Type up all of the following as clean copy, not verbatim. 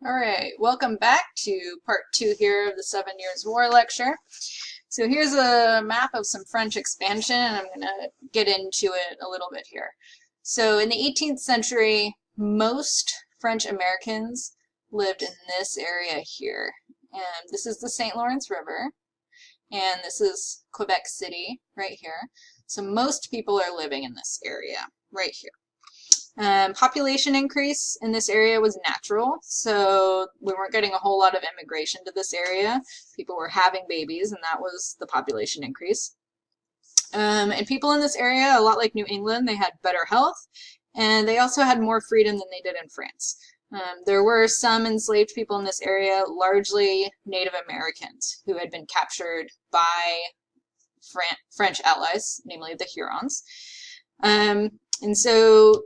All right, welcome back to part 2 here of the 7 Years' War lecture. So here's a map of some French expansion, and I'm going to get into it a little bit here. So in the 18th century, most French Americans lived in this area here. And this is the St. Lawrence River, and this is Quebec City right here. So most people are living in this area right here. Population increase in this area was natural, so we weren't getting a whole lot of immigration to this area. People were having babies, and that was the population increase. And people in this area, a lot like New England, they had better health, and they also had more freedom than they did in France. There were some enslaved people in this area, largely Native Americans, who had been captured by French allies, namely the Hurons. And so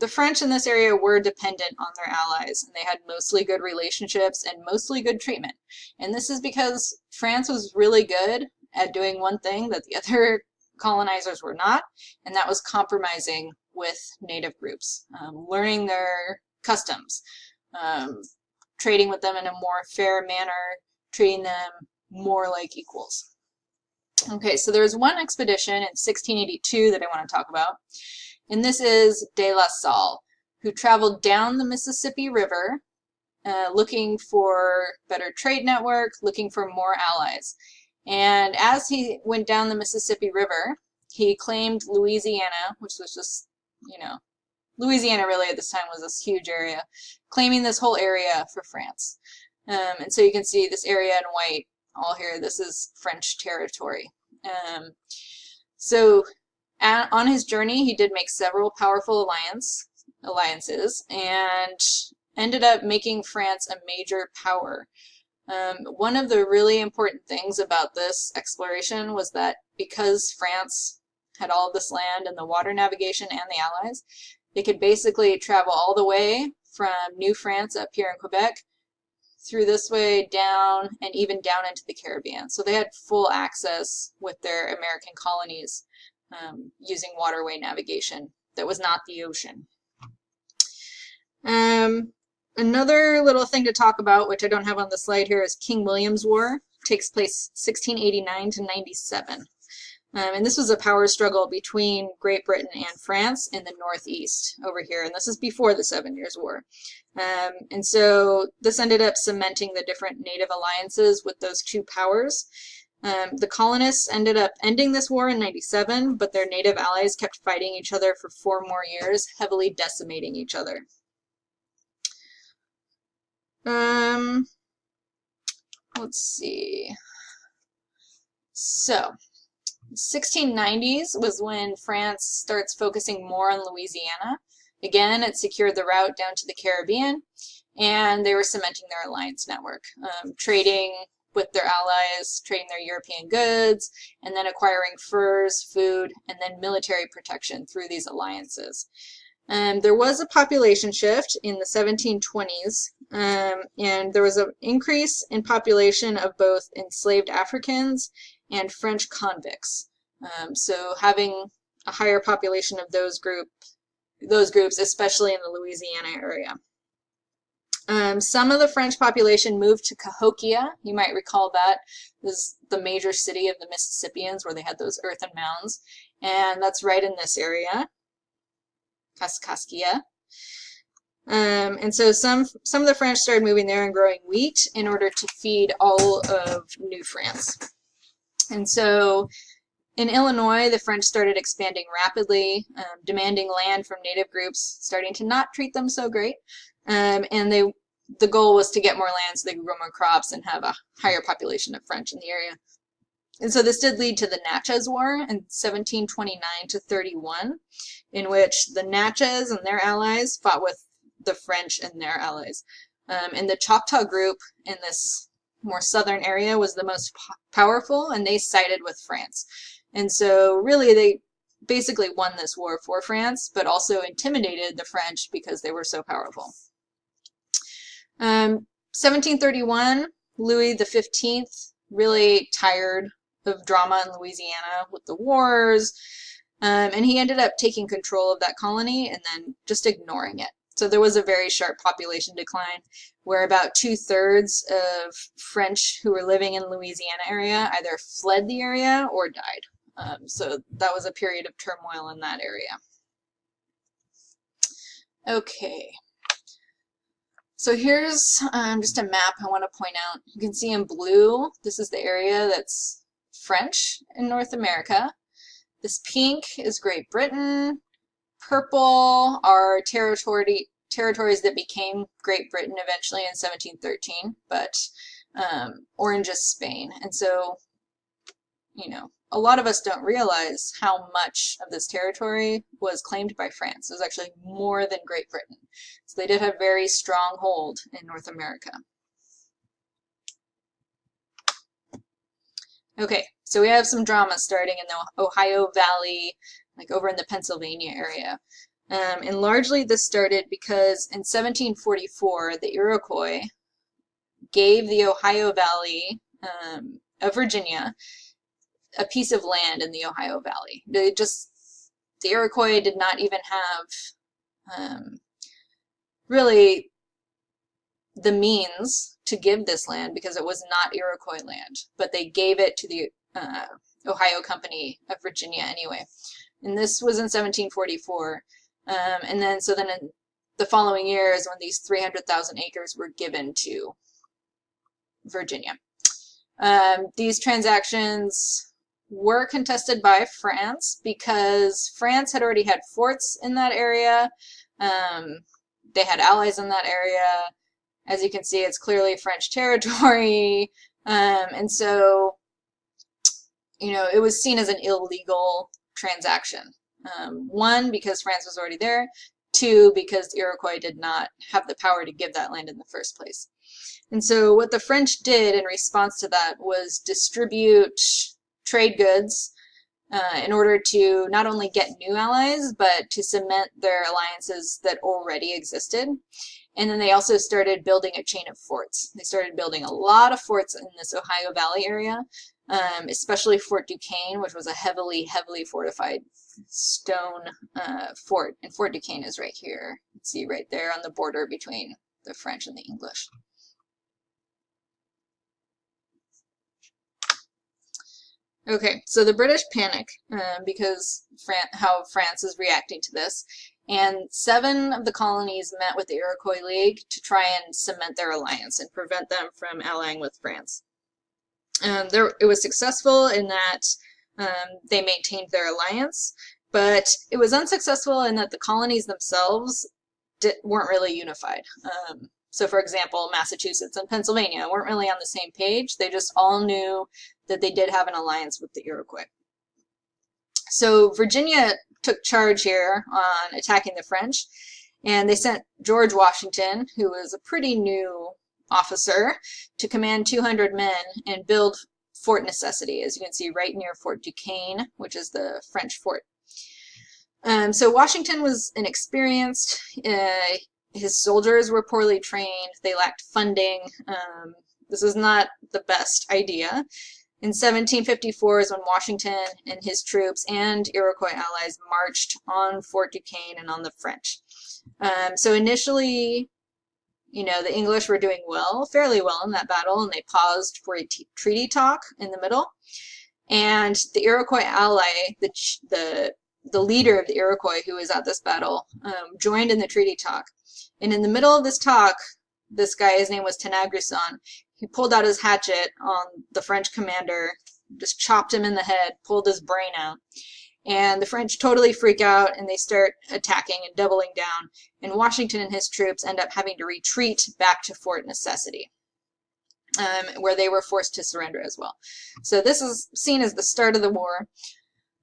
the French in this area were dependent on their allies, and they had mostly good relationships and mostly good treatment. And this is because France was really good at doing one thing that the other colonizers were not, and that was compromising with native groups, learning their customs, trading with them in a more fair manner, treating them more like equals. Okay, so there's one expedition in 1682 that I want to talk about. And this is De La Salle, who traveled down the Mississippi River looking for better trade network, looking for more allies. And as he went down the Mississippi River, he claimed Louisiana, which was just, Louisiana really at this time was this huge area, claiming this whole area for France. And so you can see this area in white all here. This is French territory. On his journey, he did make several powerful alliances and ended up making France a major power. One of the really important things about this exploration was that because France had all of this land and the water navigation and the allies, they could basically travel all the way from New France up here in Quebec through this way down and even down into the Caribbean. So they had full access with their American colonies. Using waterway navigation that was not the ocean. Another little thing to talk about, which I don't have on the slide here, is King William's War. It takes place 1689 to 97. And this was a power struggle between Great Britain and France in the Northeast over here. And this is before the 7 Years' War. And so this ended up cementing the different native alliances with those two powers. The colonists ended up ending this war in 97, but their native allies kept fighting each other for 4 more years, heavily decimating each other. Let's see. So, 1690s was when France starts focusing more on Louisiana. Again, it secured the route down to the Caribbean, and they were cementing their alliance network, trading with their allies, trading their European goods, and then acquiring furs, food, and then military protection through these alliances. There was a population shift in the 1720s, and there was an increase in population of both enslaved Africans and French convicts. So having a higher population of those groups, especially in the Louisiana area. Some of the French population moved to Cahokia. You might recall that is the major city of the Mississippians where they had those earthen mounds. And that's right in this area, Kaskaskia. And so some of the French started moving there and growing wheat in order to feed all of New France. And so in Illinois, the French started expanding rapidly, demanding land from native groups, starting to not treat them so great. And the goal was to get more land so they could grow more crops and have a higher population of French in the area. And so this did lead to the Natchez War in 1729 to 31, in which the Natchez and their allies fought with the French and their allies. And the Choctaw group in this more southern area was the most powerful, and they sided with France. And so really they basically won this war for France, but also intimidated the French because they were so powerful. 1731, Louis XV really tired of drama in Louisiana with the wars, and he ended up taking control of that colony and then just ignoring it. So there was a very sharp population decline where about 2/3 of French who were living in Louisiana area either fled the area or died. So that was a period of turmoil in that area. Okay. So here's just a map I want to point out. You can see in blue, this is the area that's French in North America. This pink is Great Britain. Purple are territories that became Great Britain eventually in 1713, but orange is Spain. And so, you know, a lot of us don't realize how much of this territory was claimed by France. It was actually more than Great Britain. So they did have very strong hold in North America. Okay, so we have some drama starting in the Ohio Valley, like over in the Pennsylvania area. And largely this started because in 1744, the Iroquois gave the Ohio Valley of Virginia a piece of land in the Ohio Valley. The Iroquois did not even have really the means to give this land because it was not Iroquois land, but they gave it to the Ohio Company of Virginia anyway. And this was in 1744. And then in the following year is when these 300,000 acres were given to Virginia. These transactions were contested by France because France had already had forts in that area. They had allies in that area. As you can see, it's clearly French territory. And so, you know, it was seen as an illegal transaction. One, because France was already there. Two, because the Iroquois did not have the power to give that land in the first place. And so what the French did in response to that was distribute trade goods in order to not only get new allies, but to cement their alliances that already existed. And then they also started building a chain of forts. They started building a lot of forts in this Ohio Valley area, especially Fort Duquesne, which was a heavily fortified stone fort. And Fort Duquesne is right here. You can see right there on the border between the French and the English. Okay, so the British panic because how France is reacting to this, and 7 of the colonies met with the Iroquois League to try and cement their alliance and prevent them from allying with France. It was successful in that they maintained their alliance, but it was unsuccessful in that the colonies themselves weren't really unified. So for example, Massachusetts and Pennsylvania weren't really on the same page. They just all knew that they did have an alliance with the Iroquois. So Virginia took charge here on attacking the French, and they sent George Washington, who was a pretty new officer, to command 200 men and build Fort Necessity, as you can see right near Fort Duquesne, which is the French fort. So Washington was inexperienced. His soldiers were poorly trained. They lacked funding. This was not the best idea. In 1754 is when Washington and his troops and Iroquois allies marched on Fort Duquesne and on the French. So initially, you know, the English were doing fairly well in that battle, and they paused for a treaty talk in the middle. And the Iroquois ally, the leader of the Iroquois who was at this battle, joined in the treaty talk. And in the middle of this talk, this guy, his name was Tenagrisson, he pulled out his hatchet on the French commander, just chopped him in the head, pulled his brain out. And the French totally freak out, and they start attacking and doubling down. And Washington and his troops end up having to retreat back to Fort Necessity, where they were forced to surrender as well. So this is seen as the start of the war.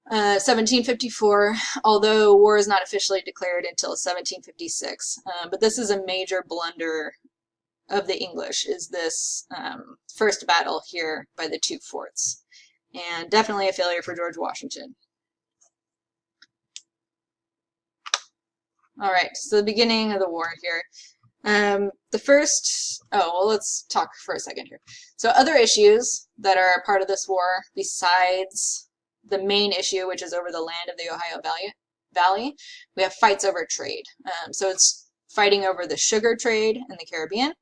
1754, although war is not officially declared until 1756. But this is a major blunder of the English, is this first battle here by the 2 forts. And definitely a failure for George Washington. All right, so the beginning of the war here. Let's talk for a second here. So other issues that are part of this war, besides the main issue, which is over the land of the Ohio Valley, we have fights over trade. So it's fighting over the sugar trade in the Caribbean,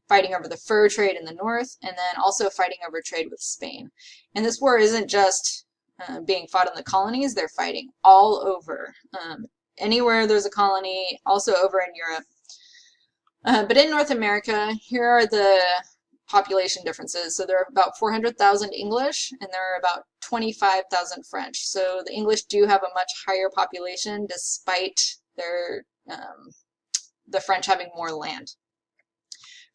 fighting over the fur trade in the north, and then also fighting over trade with Spain. And this war isn't just being fought in the colonies, they're fighting all over. Anywhere there's a colony, also over in Europe. But in North America, here are the population differences. So there are about 400,000 English, and there are about 25,000 French. So the English do have a much higher population, despite the French having more land.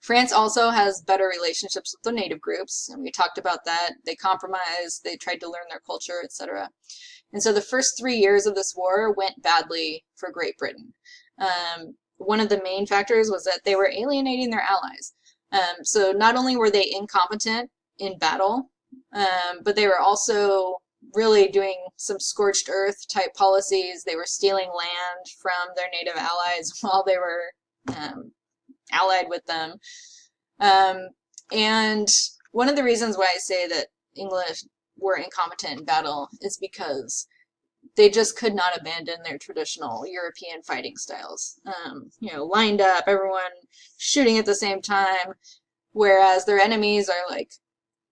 France also has better relationships with the native groups, and we talked about that. They compromised, they tried to learn their culture, etc. And so the first 3 years of this war went badly for Great Britain. One of the main factors was that they were alienating their allies. So not only were they incompetent in battle, but they were also really doing some scorched earth type policies. They were stealing land from their native allies while they were allied with them. And one of the reasons why I say that English were incompetent in battle is because they just could not abandon their traditional European fighting styles. Lined up, everyone shooting at the same time, whereas their enemies are like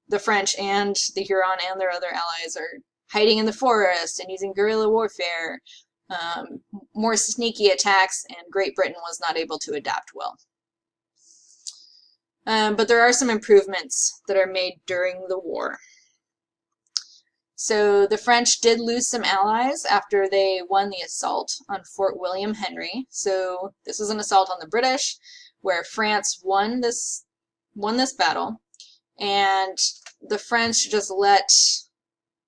the French and the Huron and their other allies are hiding in the forest and using guerrilla warfare, more sneaky attacks, and Great Britain was not able to adapt well. But there are some improvements that are made during the war. So the French did lose some allies after they won the assault on Fort William Henry. So this was an assault on the British, where France won this battle, and the French just let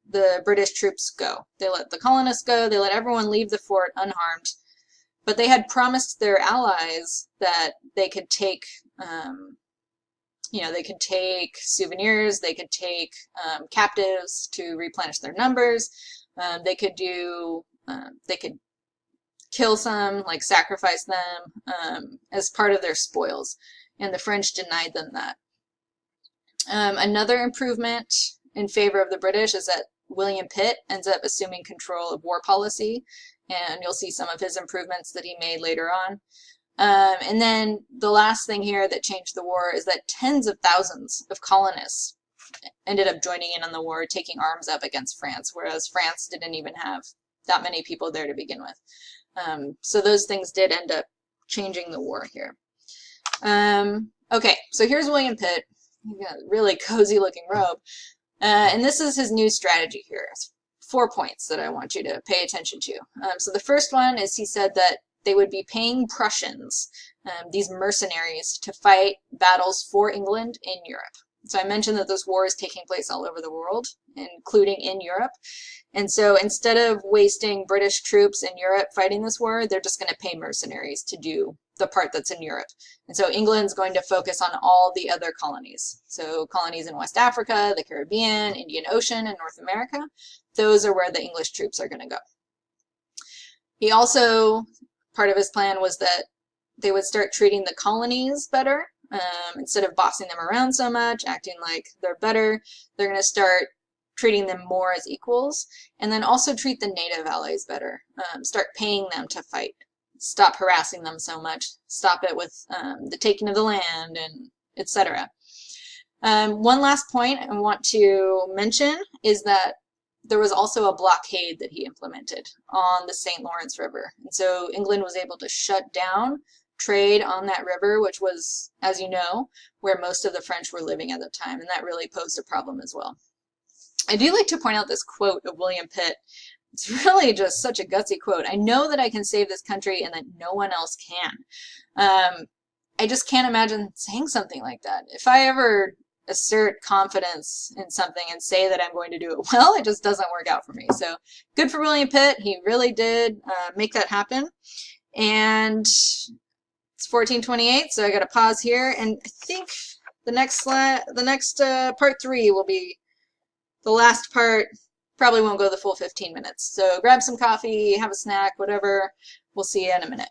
the British troops go. They let the colonists go, they let everyone leave the fort unharmed, but they had promised their allies that they could take they could take souvenirs, they could take captives to replenish their numbers. They could kill some, like sacrifice them as part of their spoils, and the French denied them that. Another improvement in favor of the British is that William Pitt ends up assuming control of war policy, and you'll see some of his improvements that he made later on. And then the last thing here that changed the war is that tens of thousands of colonists ended up joining in on the war, taking arms up against France, whereas France didn't even have that many people there to begin with. So those things did end up changing the war here. Okay, so here's William Pitt. He's got a really cozy looking robe. And this is his new strategy here. 4 points that I want you to pay attention to. So the first one is he said that they would be paying Prussians, these mercenaries, to fight battles for England in Europe. So I mentioned that this war is taking place all over the world, including in Europe. And so instead of wasting British troops in Europe fighting this war, they're just going to pay mercenaries to do the part that's in Europe. And so England's going to focus on all the other colonies. So colonies in West Africa, the Caribbean, Indian Ocean, and North America. Those are where the English troops are going to go. He also, part of his plan was that they would start treating the colonies better. Instead of bossing them around so much, acting like they're better, they're going to start treating them more as equals, and then also treat the native allies better. Start paying them to fight. Stop harassing them so much. Stop it with the taking of the land, and etc. One last point I want to mention is that there was also a blockade that he implemented on the St. Lawrence River. And so England was able to shut down trade on that river, which was, as you know, where most of the French were living at the time, and that really posed a problem as well. I do like to point out this quote of William Pitt. It's really just such a gutsy quote. I know that I can save this country and that no one else can. I just can't imagine saying something like that. If I ever assert confidence in something and say that I'm going to do it well, it just doesn't work out for me. So good for William Pitt. He really did make that happen. And it's 1428, so I got to pause here, and I think the next part 3 will be the last part. Probably won't go the full 15 minutes. So grab some coffee, have a snack, whatever. We'll see you in a minute.